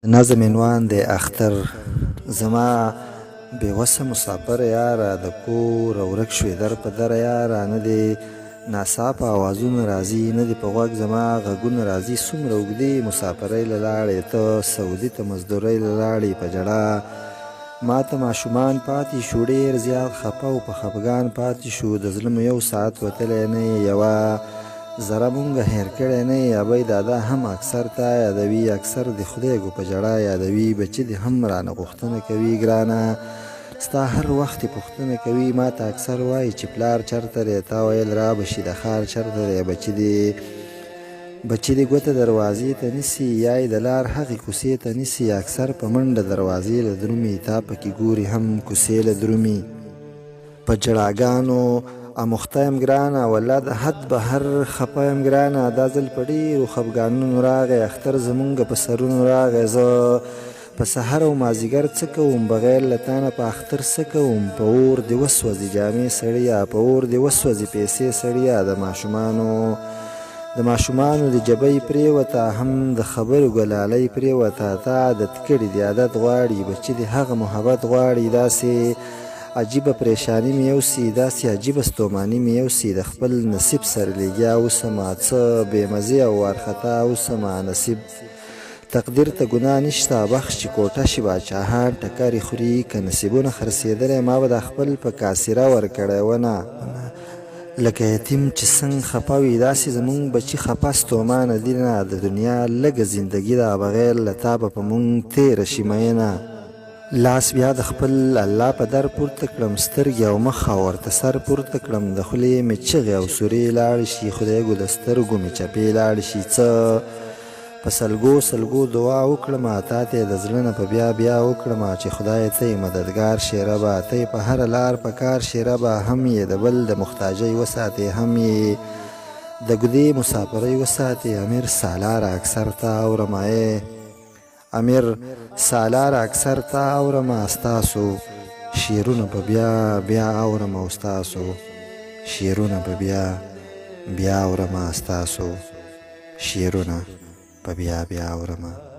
نظم عنوان دی اختر. زما بېوسه مسافر یاره، د کور ورک شوې در په دره یاره. نه دې ناڅاپه اوازونه راځي، نه دې په غوږ زما غږونه راځي. څومره اوږدې مسافرۍ له لاړې، ته سعودي ته مزدورۍ له لاړې په ژړا. ما ته ماشومان پاتې شو، ډېر زیات خفه او په خفګان پاتې شو. د زړه مو یو ساعت وتلی نه یې، یوه ذره مونږه هېر کړی نه یې. ابۍ دادا هم اکثر تا یادوي، اکثر د خدایګو په ژړا یادوي. بچي دې هم رانه غوښتنه کوي ګرانه، ستا هر وخت یې پوښتنه کوي. ما ته اکثر وایي چې پلار چېرته دی، تا ویل را به شي د ښار چېرته دی. بچي دې ګوته دروازې ته نیسي، یا یې د لار هغې کوڅې ته نیسي. اکثر په منډه دروازې له درومي، تا پکې ګوري هم کوڅې له درومي. په ژړاګانو اموخته یم ګرانه، والله د حد بهر خفه یم ګرانه. دا ځل په ډېرو خفګانونو راغی، اختر زمونږ په سرونو راغی. زه په سحر او مازدیګر څه کوم، بغیر له تا نه په اختر څه کوم. په اور دې وسوځي جامې سړیه، په اور دې وسوځي پیسې سړیه. د ماشومانو د جبۍ پرېوته، هم د خبرو ګلالۍ پرېوته. تا عادت کړي دي عادت غواړي، بچي دې هغه محبت غواړي. داسې عجیبه پریشانی مې یوسي، داسې عجیبه ستوماني مې یوسي. د خپل نصیب سره لېږیا اوسمه، څه بېمزې او وارخطا اوسمه. نصیب تقدیر ته ګناه نشته، بخت چې کوټه شي باچاهان ټکرې خوري. که نصیبونه خرڅېدلی، ما به دا خپل په کاسره ورکړی ونه. لکه یتیم چې څنګه خفه وي، داسې زمونږ بچي خفه ستومانه دي نه. د دنیا لږه زندګي ده، بغیر له تا به په مونږ تېره شي میینه. لاس بیا د خپل الله په در پورته کړم، سترګې او مخ او ورته سر پورته کړم. د خولې مې چغې او سورې لاړې شي، خدایږو د سترګو مې چپې لاړې شي. څه په سلګو دعا وکړمه، تا ته د زړه نه په بیا وکړمه. چې خدای ته یې مددګار شې ربه، ته یې په هره لار په کار شې ربه. هم یې د بل د محتاجۍ وساتې، هم یې د ګدې مسافرۍ وساتې. امیر سالار اکثر تا اورمه، امیر سالار اکثر تا اورمه. ستاسو شعرونه په بیا اورمه، او ستاسو شعرونه په بیا اورمه. ستاسو شعرونه په بیا اورمه.